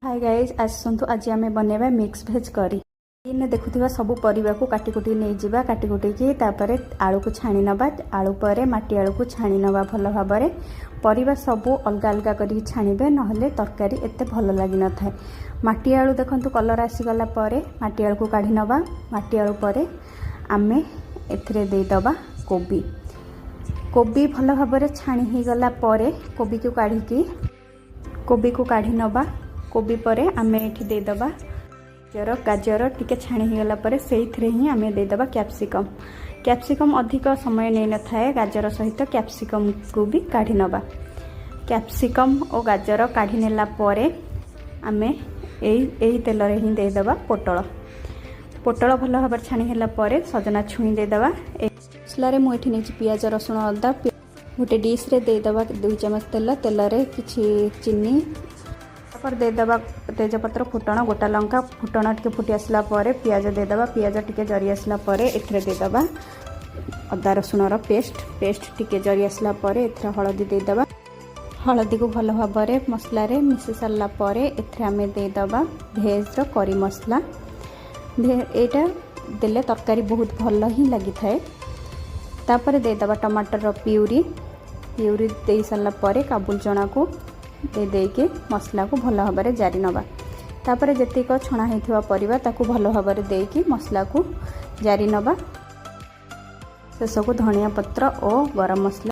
Hi guys आसतु आज आम बनवा मिक्स भेज करी इन देखुवा सब परिवा को काटी कुटी नहीं जावा काटी कुटी तापर आलू को छाणी नवा आलू पर माटी आलू को छाणी नवा भल भाव परिवा सब अलग अलग कर छाणीबे नहले तरकारी एते भल लगी न थाए। माटी आलू देखंतु कलर आसीगला माटी आलू को काढ़ी नवा माटी आलू पर आमे एथिरे दे दबा कोबी कोबी भल भाव छाणी ही गला परे कोबी को काढ़ी नवा कोबी परे आमे एठी दे दबा गाजर टिके छाणी ही गला परे सेइथरे ही आमे दे दबा कैप्सिकम अधिक समय नै न थाए गाजर सहित कैप्सिकम को भी काढ़ी नवा कैप्सिकम और गाजर काढ़ी नेला परे आमे एई तेल रे ही दे दबा पोटल भल भाव छाणी हेला परे सजना छुई दे दबा मसला रे मु एठी नै पियाज रसुण अदा गोटे डिश रे दे दबा 2 चम्मच तेल रे किछि चीनी पर दे दबा तेजपत्र फुटण गोटा लंका फुटण टिके फुटी आसला परे पियाज दे दबा पियाज टिके जरी आसला परे एथरे दे दबा अदा रसुण रो पेस्ट टिके जरी आसला परे एथरे हळदी दे दबा हळदी को भल भाव मसला रे मिसी सारला परे एथरे आमे दे दबा भेज रो करी मसला एटा देले तरकारी बहुत भल ही लगी थाए। तापर दे दबा टमाटर रो प्यूरी दे सारला परे काबुल चना को दे के मसला को भल भाव जारी नवा तापर जेतिक छणा होइथिबा परिबा ताकू भल भाव दे के मसला को जारी नवा शेष को धनिया पत्र और गरम मसला